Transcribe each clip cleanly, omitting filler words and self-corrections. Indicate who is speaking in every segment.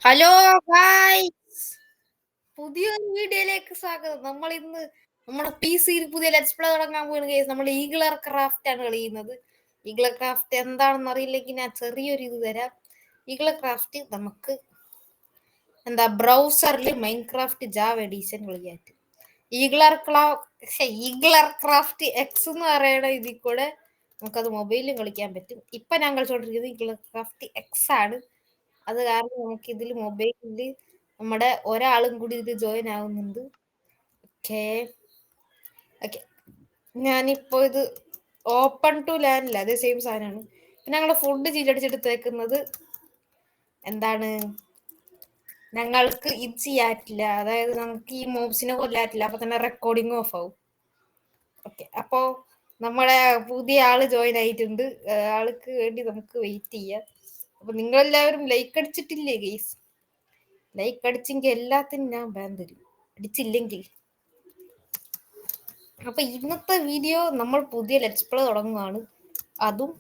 Speaker 1: Hello guys, പുതിയൊരു വീഡിയോയിലേക്ക് സ്വാഗതം. നമ്മൾ ഇന്ന് നമ്മുടെ പി സിയിൽ പുതിയ ലെറ്റ്സ് പ്ലേ തുടങ്ങാൻ പോവുകയാണ് ഗൈസ്. നമ്മൾ ഈഗിളർ ക്രാഫ്റ്റ് ആണ് കളിയുന്നത്. ഈഗിളർ ക്രാഫ്റ്റ് എന്താണെന്ന് അറിയില്ലെങ്കിൽ ഞാൻ ചെറിയൊരു ഇത് തരാം. ഈഗിളർ ക്രാഫ്റ്റ് നമുക്ക് ബ്രൗസറിൽ മൈൻക്രാഫ്റ്റ് ജാവ എഡീഷൻ കളിക്കാൻ പറ്റും. ഈഗിളർ ക്രാഫ്റ്റ് എക്സ് എന്ന് പറയുന്ന ഇതിൽ കൂടെ നമുക്കത് മൊബൈലിലും കളിക്കാൻ പറ്റും. ഇപ്പൊ ഞാൻ കളിച്ചോണ്ടിരിക്കുന്നത് ഈഗിളർ ക്രാഫ്റ്റ് എക്സ് ആണ്. അത് കാരണം നമുക്ക് ഇതിൽ മൊബൈലിൽ നമ്മുടെ ഒരാളും കൂടി ഇത് ജോയിൻ ആവുന്നുണ്ട്. ഓക്കെ ഓക്കെ, ഞാനിപ്പോ ഇത് ഓപ്പൺ ടു ലാൻഡില്ല, അതേ സെയിം സാധനമാണ്. പിന്നെ ഞങ്ങളുടെ ഫുഡ് ചീറ്റടിച്ചെടുത്തേക്കുന്നത് എന്താണ്, ഞങ്ങൾക്ക് ഇത് ചെയ്യാറ്റില്ല, അതായത് നമുക്ക് ഈ മോബ്സിനെ കൊല്ലാറ്റില്ല, അപ്പൊ തന്നെ റെക്കോർഡിങ് ഓഫ് ആവും. ഓക്കെ, അപ്പോ നമ്മളെ പുതിയ ആള് ജോയിൻ ആയിട്ടുണ്ട്. ആൾക്ക് വേണ്ടി നമുക്ക് വെയിറ്റ് ചെയ്യാം. അപ്പൊ നിങ്ങളെല്ലാവരും ലൈക്ക് അടിച്ചിട്ടില്ലേ ഗെയ്സ്? ലൈക്ക് അടിച്ചെങ്കിൽ എല്ലാത്തിനും ഞാൻ ബാൻ തരും, അടിച്ചില്ലെങ്കിൽ. അപ്പൊ ഇന്നത്തെ വീഡിയോ നമ്മൾ പുതിയ ലെറ്റ്സ് പ്ലേ തുടങ്ങുകയാണ്. അതും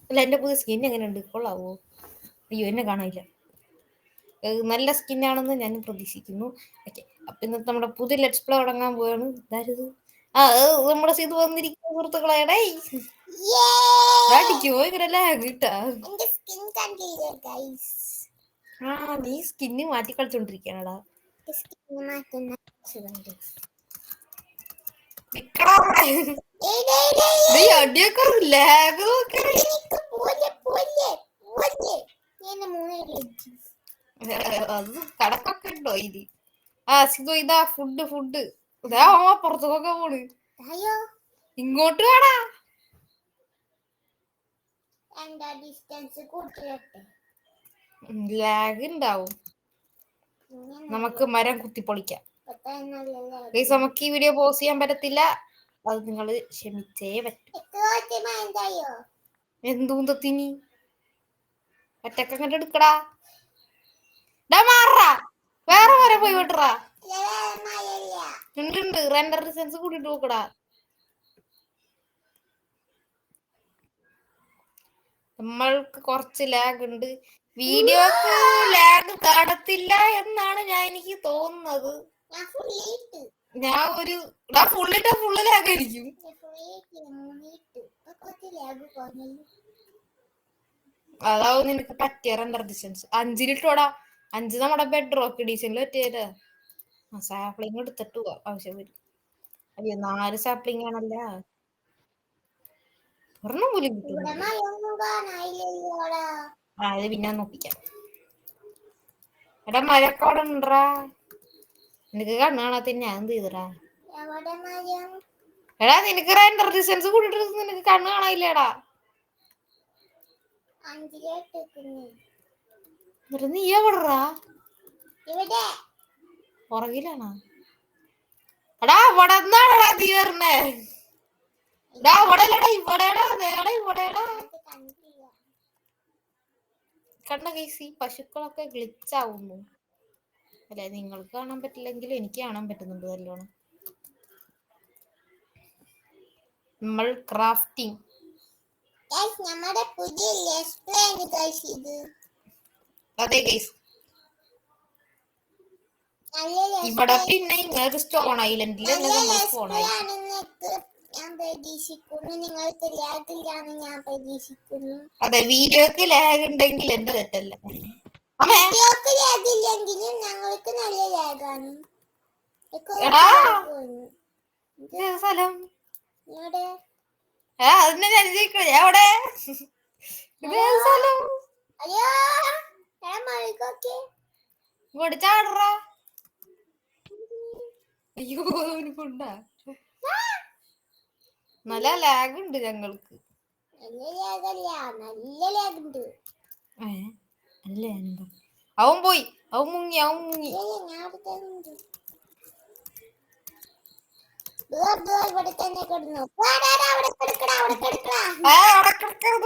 Speaker 1: അല്ല, എന്റെ പുതിയ സ്കിൻ എങ്ങനെയുണ്ട്, കൊള്ളാവോ? അയ്യോ, എന്നെ കാണാനില്ല. നല്ല സ്കിന്നാണെന്ന് ഞാൻ പ്രതീക്ഷിക്കുന്നു. ഓക്കെ, അപ്പൊ ഇന്നത്തെ നമ്മുടെ പുതിയ ലെറ്റ്സ് പ്ലേ തുടങ്ങാൻ പോവാണ്. ഇതാരത്? നമ്മുടെ ഇത് വന്നിരിക്കുന്ന സുഹൃത്തുക്കളെ, ഇങ്ങനെയല്ല കിട്ടാ. നീ സ്കിന്ന് മാറ്റി കളിച്ചോണ്ടിരിക്കണടാ. അടിയൊക്കെ ലാഗ് അത് കടക്കൊക്കെ ഉണ്ടോ ഇത്? സിധു ഇതാ ഫുഡ് ഇതാ പുറത്തൊക്കെ പോണ്. ഇങ്ങോട്ട് വേടാ. ലാഗ് ഉണ്ടാവും, നമുക്ക് മരം കുത്തിപ്പൊളിക്കാം. നമുക്ക് ഈ വീഡിയോ പോസ് ചെയ്യാൻ പറ്റത്തില്ല, അത് നിങ്ങൾ ക്ഷമിച്ചേ പറ്റും. എന്തൂന്തത്തിനി ഒറ്റക്ക കണ്ട് എടുക്കടാ. വേറെ വരെ പോയി വിട്ടറാ. ഉണ്ട് റെൻഡർ ഡിസ്റ്റൻസ് കൂട്ടിട്ട് നോക്കടാ. നമ്മൾക്ക് കുറച്ച് ലാഗ് ഉണ്ട്. വീഡിയോക്ക് ലാഗ് കാണത്തില്ല എന്നാണ് എനിക്ക് തോന്നുന്നത്. ഞാൻ ഒരു ഫുള്ള് ലാഗ് ആയിരിക്കും. അതാവും നിനക്ക് പറ്റിയ റെൻഡർ ഡിസ്റ്റൻസ്. 5-ലിട്ടോടാ. 5 നമ്മുടെ ബെഡ് റോക്ക് എഡീഷനിൽ പറ്റിയതാ. സാപ്ലിങ് എടുത്തിട്ട് ആവശ്യം വരും. അയ്യോ, 4 സാപ്ലിങ് ആണല്ല, ഒരെണ്ണം പോലും കിട്ടും. അത് പിന്നെ നോക്കിക്കാം. എടാ, മരക്കോടെ ഉണ്ടാ? നിനക്ക് കണ്ണ് കാണാത്ത ഞാൻ എന്ത് ചെയ്തടാ? എടാ, നിനക്ക് റെൻഡർ ഡിസ്റ്റൻസ് കൂട്ടിട്ട് നിനക്ക് കണ്ണ് കാണാനില്ലേടാ? നീ എവിടാ? പുറകിലാണോ? എടാ, ഇവിടെ നിന്നാടാ നീ വരണേ. കണ്ട കേസി, പശുക്കളൊക്കെ ഗ്ലിച്ചാവുന്നു. അല്ലെ, നിങ്ങൾക്ക് കാണാൻ പറ്റില്ലെങ്കിലും എനിക്ക് കാണാൻ പറ്റുന്നുണ്ട് നല്ലോണം. നമ്മൾ ക്രാഫ്റ്റിംഗ് അതെ ഗൈസ്. ഇവിടെ പിന്നെ ഇങ്ങനെ സ്റ്റോൺ ഐലൻഡിൽ സ്റ്റോണായി. അതെ, വീഡിയോക്ക് ലാഗ് ഉണ്ടെങ്കിൽ എന്റെ തെറ്റല്ല. സ്ഥലം അതിനെ ഞാൻ എവിടെ സ്ഥലം ഇങ്ങോട്ട് ചാടറാ. അയ്യോ, കൊണ്ടാ. നല്ല ലാഗ് ഉണ്ട് ഞങ്ങൾക്ക്. അവൻ പോയി, അവൻ മുങ്ങി.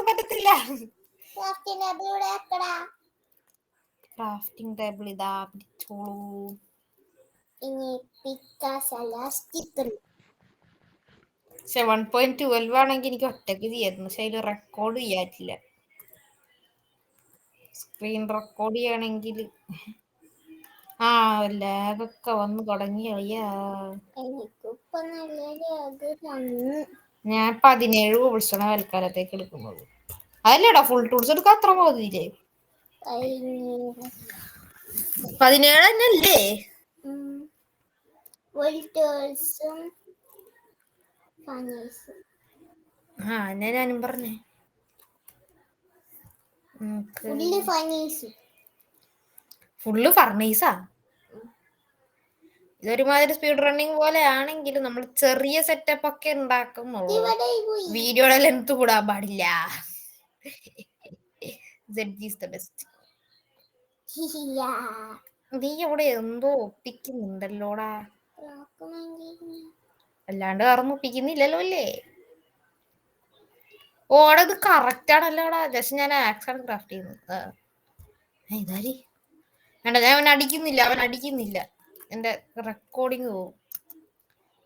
Speaker 1: പറ്റത്തില്ല. ക്രാഫ്റ്റിംഗ് ടേബിൾ ഇതാ, പിടിച്ചോളൂ. പക്ഷെ 1.12 ആണെങ്കിൽ എനിക്ക് ഒറ്റയ്ക്ക് ചെയ്യായിരുന്നു. പക്ഷെ അതിൽ റെക്കോർഡ് ചെയ്യാറ്റില്ല. സ്ക്രീൻ റെക്കോർഡ് ചെയ്യണമെങ്കിൽ ആ ലാഗൊക്കെ വന്ന് തുടങ്ങി കളിയാ. ഞാൻ 17 കോഴ്സാണ് തൽക്കാലത്തേക്ക് എടുക്കുന്നത്. അതല്ലേടാ ഫുൾ ടൂൾസ് എടുക്കാൻ അത്ര മതിയില്ലേ? 17 തന്നെ അല്ലേ? ആ എന്നെ ഞാനും പറഞ്ഞേ. ഫുള്ള് ഫർണീസാ. ഇതൊരുമാതിരി സ്പീഡ് റണ്ണിങ് പോലെ ആണെങ്കിലും നമ്മൾ ചെറിയ സെറ്റപ്പ് ഒക്കെ ഉണ്ടാക്കുന്നുള്ളൂ. വീഡിയോയുടെ ലെങ്ത് കൂടാൻ പാടില്ല. നീ അവിടെ എന്തോ ഒപ്പിക്കുന്നുണ്ടല്ലോടാ. അല്ലാണ്ട് വേറൊന്നും ഒപ്പിക്കുന്നില്ലല്ലോ അല്ലേ? ഓടെ ഇത് കറക്റ്റ് ആണല്ലോടാ. ജസ്റ്റ് ഞാൻ ആക്സാണ് ക്രാഫ്റ്റ് ചെയ്യുന്നത്. ഇതാരി വേണ്ട, ഞാൻ അവൻ അടിക്കുന്നില്ല. എന്റെ റെക്കോർഡിങ് പോവും.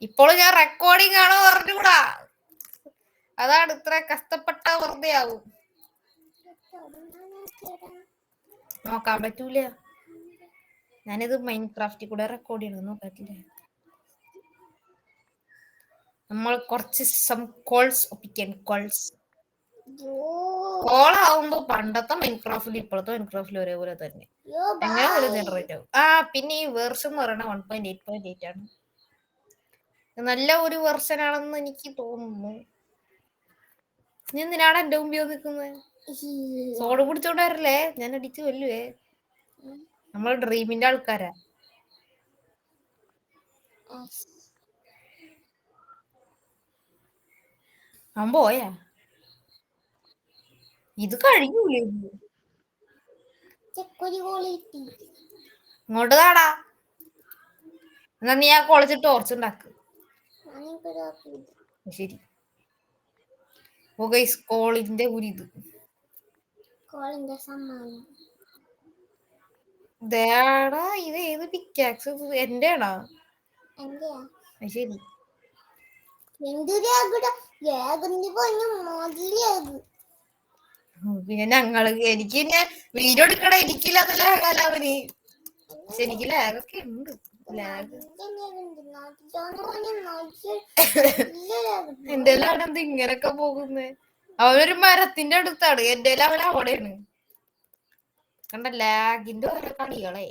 Speaker 1: ഇപ്പോൾ ഞാൻ റെക്കോർഡിങ് ആണോ പറഞ്ഞുകൂടാ. അതാണ് ഇത്ര കഷ്ടപ്പെട്ട വെറുതെ ആവും. നോക്കാൻ പറ്റൂല. ഞാനിത് മൈൻക്രാഫ്റ്റിൽ കൂടെ റെക്കോർഡ് ചെയ്യണം പറ്റില്ല. നമ്മൾ കുറച്ച് കോൾസ് ഒപ്പിക്കാൻ. കോളാവുമ്പോ പണ്ടത്തെ മൈൻക്രാഫ്റ്റിൽ ഇപ്പോഴത്തെ മൈൻക്രാഫ്റ്റിൽ ഒരേപോലെ തന്നെ എങ്ങനെ ഒരു ജനറേറ്റ് ആവും. പിന്നെ ഈ വേർഷൻ എന്ന് പറയുന്നത് 1.8.8 ആണ്. നല്ല ഒരു വെർഷൻ ആണെന്ന് എനിക്ക് തോന്നുന്നു. നീ എന്തിനാണ് എന്റെ മുമ്പിൽ നിൽക്കുന്നത്? സോഡ് പിടിച്ചോണ്ട് വരല്ലേ, ഞാൻ അടിച്ചു കൊല്ലുവേ. നമ്മൾ ഡ്രീമിന്റെ ആൾക്കാരാ. അവൻ പോയാ? ഇത് കഴിഞ്ഞൂലേ? ഇങ്ങോട്ട് താടാ. എന്നാ നീ ആ കോളേജിൽ ടോർച്ച് ഉണ്ടാക്ക്. ശരി. കോളിന്റെ ഉരിത് ദേടാ. ഇത് ഏത് പിക്കാക്സ്? എന്റെ ആണോ? ശരി. പിന്നെ എനിക്ക് പിന്നെ വീഡിയോ എടുക്കണ എനിക്കില്ല ലാഗാലാവന്. പക്ഷെ എനിക്ക് ലാഗൊക്കെ ഉണ്ട്. എന്റെ ലാണെന്ത് ഇങ്ങനൊക്കെ പോകുന്നേ? അവനൊരു മരത്തിന്റെ അടുത്താണ്. എന്റെ അവൻ അവിടെയാണ്. കണ്ട ലാഗിന്റെ ഓരോ കളികളെ.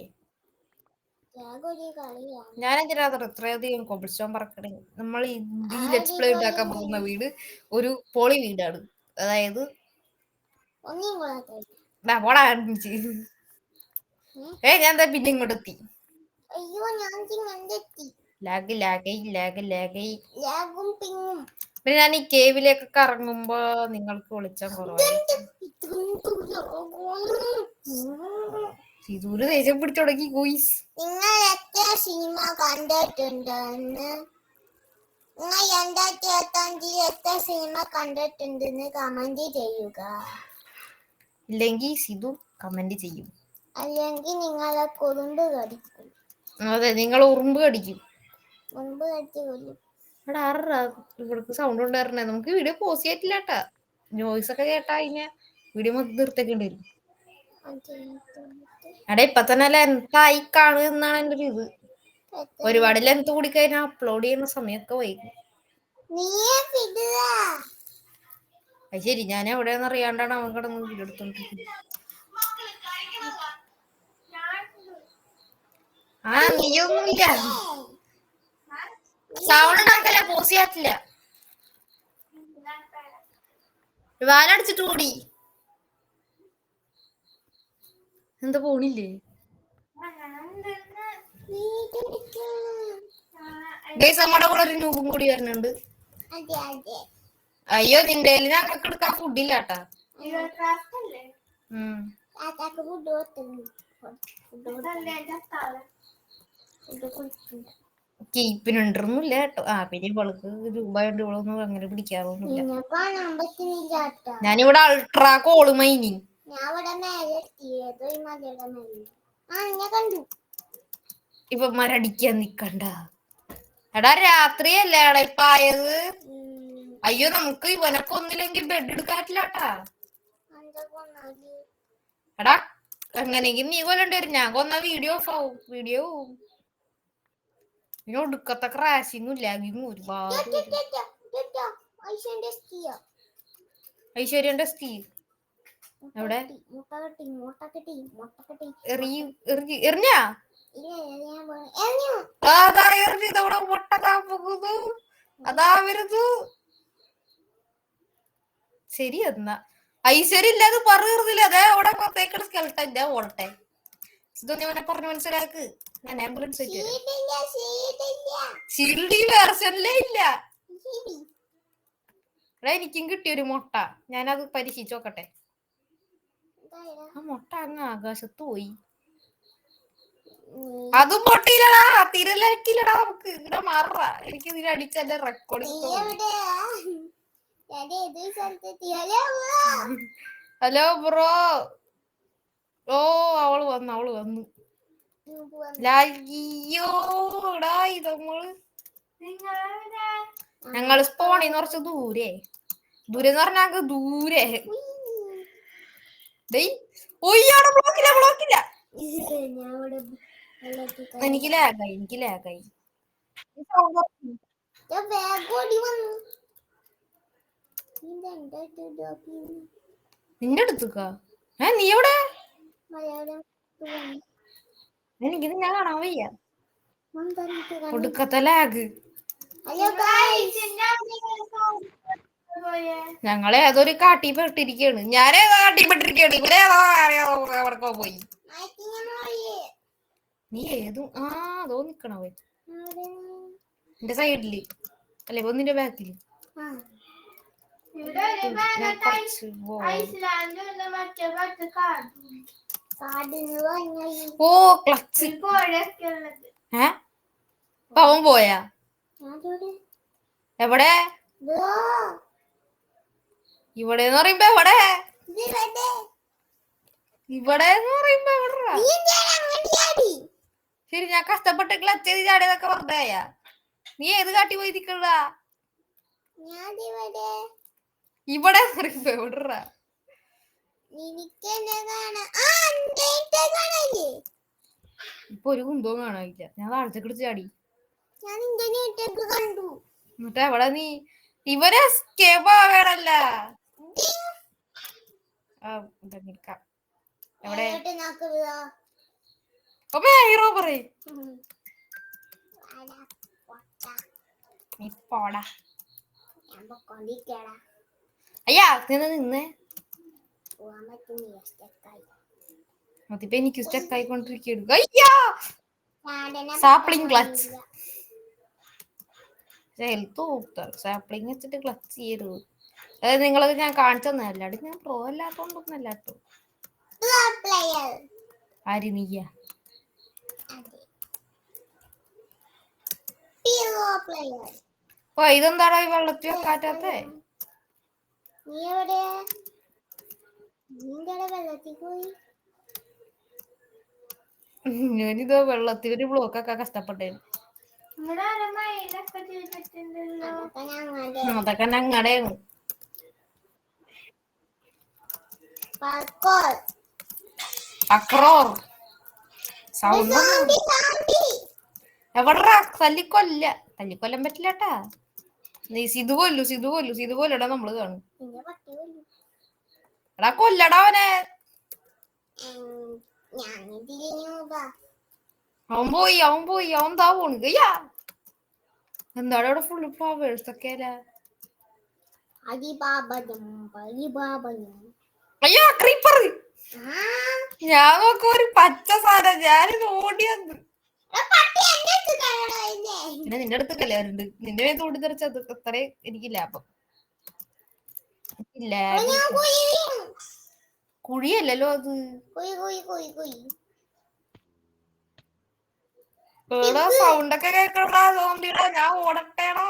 Speaker 1: ഞാൻ എന്തിനാ ഇത്രയധികം കോബിൾസ്റ്റോൺ പറക്കണേ? നമ്മൾ ഈ ലെറ്റ്സ് പ്ലേ ഉണ്ടാക്കാൻ പോകുന്ന വീട് ഒരു പോളി വീടാണ്. അതായത് ഞാൻ എന്താ പിന്നെ ഇങ്ങോട്ട് എത്തി. പിന്നെ ഞാൻ ഈ കേവിലേക്കൊക്കെ ഇറങ്ങുമ്പോ നിങ്ങൾക്ക് വിളിച്ചാൽ കുറവായി. സിധൂര് ദേഷ്യം പിടിച്ചു തുടങ്ങി. ഗോയ്സ്,
Speaker 2: നിങ്ങൾ എത്ര സിനിമ കണ്ടിട്ടുണ്ടെന്ന്, നിങ്ങൾ 2025 എത്ര സിനിമ കണ്ടിട്ടുണ്ടെന്ന് കമന്റ് ചെയ്യുക.
Speaker 1: ഇല്ലെങ്കിൽ സിധു കമന്റ് ചെയ്യും.
Speaker 2: അല്ലെങ്കിൽ നിങ്ങളെ കുറുമ്പ് കടിക്കും.
Speaker 1: അതെ, നിങ്ങൾ ഉറുമ്പ് കടിക്കും.
Speaker 2: ഉറുമ്പ് കടിച്ചു കൊല്ലും.
Speaker 1: ഇവിടേക്ക് സൗണ്ട് ഉണ്ടായിരുന്നേ. നമുക്ക് വീഡിയോ പോസ്റ്റ് ചെയ്തിട്ടില്ല കേട്ടാ. നോയ്സ് ഒക്കെ കേട്ടാ കഴിഞ്ഞ വീഡിയോ മൊത്തം നിർത്തേക്കേണ്ടി വരും. എടാ ഇപ്പൊ തന്നെ ലെങ്തായി കാണുക എന്നാണ് എന്റെ ഒരു ഇത്. ഒരുപാട് ലെങ്ത് കൂടി കഴിഞ്ഞാൽ അപ്ലോഡ് ചെയ്യുന്ന സമയമൊക്കെ വൈകും. അത് ശരി, ഞാൻ എവിടെയെന്ന് അറിയാണ്ടാണ് അവൻ കിടന്ന് വീഡിയോ എടുത്തോണ്ടിരിക്കുന്നത്. നീയൊന്നുമില്ല. സൗണ്ട് ഉണ്ടാക്കല, പോസ്റ്റ് ചെയ്യാത്തില്ല. വാലടിച്ചിട്ട് കൂടി എന്താ പോണില്ലേ? നമ്മുടെ കൂടെ ഒരു നൂബും കൂടി വരുന്നുണ്ട്. അയ്യോ, നിന്റെ ഞങ്ങൾക്ക് എടുക്കാൻ ഫുഡില്ല കേട്ടാ. കീപ്പിനുണ്ടൊന്നുമില്ല കേട്ടോ. പിന്നെ ഇവൾക്ക് രൂപയുണ്ട്. ഇവളൊന്നും അങ്ങനെ പിടിക്കാറൊന്നുമില്ല. ഞാനിവിടെ അൾട്രാ കോള് മൈനി. ഇവന്മാരടിക്കാൻ നിക്കണ്ട. എടാ രാത്രിയല്ലേ എടാ ഇപ്പൊ ആയത്. അയ്യോ, നമുക്ക് ഇവനൊക്കെ ഒന്നില്ലെങ്കിൽ ബെഡ് എടുക്കാറ്റില്ലാട്ടാ. എടാ എങ്ങനെയെങ്കിലും നീ കൊല്ലണ്ടി വരും. ഞാൻ കൊന്ന വീഡിയോ ഓഫ് ആവും. വീഡിയോ ഒടുക്കത്തെ ക്രാഷിങ്ങും ലാഗിങ്ങും ഒരുപാട് ഐശ്വര്യന്റെ സ്റ്റീവ് എവിടെ എറിഞ്ഞാ അതാ എറിഞ്ഞതവിടെ മുട്ടതാ പോകുന്നു. അതാ വരുന്നു. ശരി എന്നാ ഐശ്വര്യം ഇല്ലാതെ പറയുന്നില്ല. അതേ അവിടെ പുറത്തേക്കുള്ള സ്കെൽട്ടൻ ഞാൻ ഓടട്ടെ. ഇതൊന്നും അവനെ പറഞ്ഞു മനസ്സിലാക്ക്. ഞാൻ ആംബുലൻസ് ഷീൽഡ് ഈ വേർഷനിലേ ഇല്ല. എടാ എനിക്കും കിട്ടിയൊരു മുട്ട. ഞാനത് പരീക്ഷിച്ചു നോക്കട്ടെ. ആ മുട്ട അങ്ങ് ആകാശത്ത് പോയി. അതും പൊട്ടിയില്ലടാ. തിരലക്കില്ലടാ. നമുക്ക് ഇവിടെ മാറാ. എനിക്ക് ഇതിൽ അടിച്ച എന്റെ റെക്കോർഡ്. Hello bro. ഓ അവള് വന്നു ലാഗിയോടാ. ഇത് ഞങ്ങള് സ്പോണിന്ന് കുറച്ച് ദൂരെ എന്ന് പറഞ്ഞാൽ ദൂരെ. ബ്ലോക്കില്ല. എനിക്ക് ലാഗായി. നിന്റെ അടുത്തേക്കാ? നീ എവിടെ? എനിക്കിത് ഞാൻ കാണാൻ വയ്യ. ഒടുക്കത്തെ ലാഗ്. ഞങ്ങളെ ഏതൊരു കാട്ടി പെട്ടിരിക്കാണ്. ഞാനേതോ കാട്ടി പെട്ടിരിക്കാണ്. ഇവിടെ അവർക്കോ പോയി. നീ ഏതും അതോ നിക്കണോ എന്റെ സൈഡില് അല്ലെ ഒന്നിന്റെ ബാക്കില്. ഓ ക്ലച്ച്. അവൻ പോയാ എവിടെ? ഇവിടെന്ന് പറയുമ്പോ എവിടെ? ഇവിടെന്ന് പറയുമ്പോ എവിടാ? ശരി ഞാൻ കഷ്ടപ്പെട്ട് ക്ലച്ച് ചെയ്ത് ചാടിയതൊക്കെ വെറുതെയാ. നീ ഏത് കാട്ടി പോയി നിക്കണ്ട? ഇവിടെ പറയുമ്പോ എവിടാ? ഇപ്പൊ ഒരു കുന്തവും കാണാനില്ല. ഞാൻ താഴത്തേക്ക് ചാടി. എന്നിട്ട് എവിടെ നീ? ഇവരെ എസ്കേപ്പ് ആവേണല്ല. എവിടെ ഹീറോ പറയ്. അയ്യാ നിന്നേ. അതിപ്പോ എനിക്ക് സ്റ്റക്ക് ആയിക്കൊണ്ടിരിക്കുന്നു. അയ്യാ സാപ്ലിങ് ക്ലച്ച്. ഹെൽത്ത് സാപ്ലിങ് വെച്ചിട്ട് ക്ലച്ച് ചെയ്യരുത്. അതായത് നിങ്ങളത് ഞാൻ കാണിച്ചു തന്നല്ല. ഞാൻ പ്രോ അല്ലാത്തോണ്ടൊന്നല്ല കേട്ടോ. ആര് നീയ? ഓ ഇതെന്താടാ ഈ വെള്ളത്തിൽ വെക്കാറ്റേ? ഞാനിത് വെള്ളത്തിൽ ഒരു ബ്ലോക്കൊക്കെ കഷ്ടപ്പെട്ടേന്. അതൊക്കെ ഞങ്ങടേന്ന്. സൗണ്ട് എവിടാ? തല്ലിക്കൊല്ലാൻ പറ്റില്ലട്ടാ. നീ സിധു കൊല്ലടാ. നമ്മള് കാണും. എടാ കൊല്ലടാ അവനെ. അവൻ പോയി. അവൻ താ പോണ്. അയ്യാ എന്താണ് അവിടെ ഫുള്ള് പവേഴ്സ് ഒക്കെ അയ്യാ ക്രീപ്പർ. ഞാൻ നോക്ക ഒരു പച്ച സാധനം. ഞാനിത് ഓടിയത്. പിന്നെ നിന്റെ അടുത്തൊക്കെ ഉണ്ട്. നിന്റെ മേത്ത് ഓടി തെറിച്ചത് അത്രേ എനിക്ക് ലാഭം. കുഴിയല്ലല്ലോ അത്. സൗണ്ട് ഒക്കെ കേക്കണ്ടാ. സോംബിടാ ഞാൻ ഓടട്ടേടാ.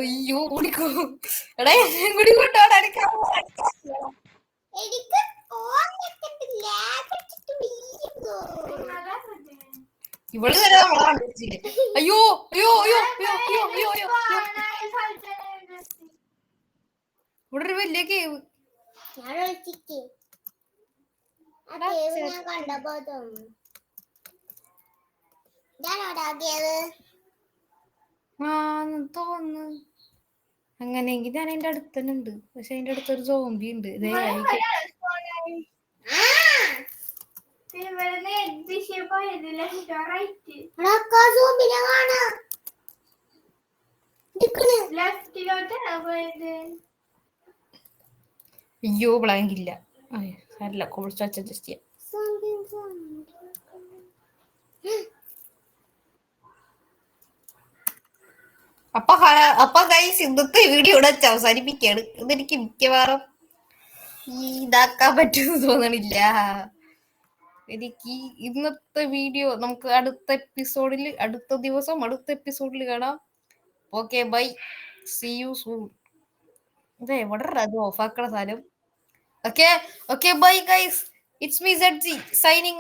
Speaker 1: അയ്യോ ഓടിക്കോ. എടാ എന്നെ കൂടി കൊണ്ടോടാ. ഇവള് വരെ നമ്മളെ കണ്ടിട്ടില്ലേ? അയ്യോ കേവ്.
Speaker 2: ഞാൻ ഒളിച്ചിക്ക്. ആ കേവ് ഞാൻ കണ്ടപ്പോ തോന്നുന്നു. ഞാനോടാ കേവ്.
Speaker 1: തോന്നുന്നു. അങ്ങനെയെങ്കിൽ ഞാൻ അതിന്റെ അടുത്ത് തന്നെ ഉണ്ട്. പക്ഷെ അതിന്റെ അടുത്തൊരു സോംബി ഉണ്ട്. അയ്യോ ബ്ലാങ്ക് ഇല്ല. അല്ല കുറച്ച് അഡ്ജസ്റ്റ് ചെയ്യാം. അപ്പൊ ഗൈസ് ഇന്നത്തെ വീഡിയോ ഇവിടെ വെച്ച് അവസാനിപ്പിക്കാണ്. ഇതെനിക്ക് മിക്കവാറും ഇതാക്കാൻ പറ്റുമെന്ന് തോന്നണില്ല. എനിക്ക് ഇന്നത്തെ വീഡിയോ നമുക്ക് അടുത്ത എപ്പിസോഡിൽ കാണാം. Okay bye, see you soon. ഇത് എവിടെ അത് ഓഫാക്കണ സാധനം? Okay bye guys, it's me ZG signing.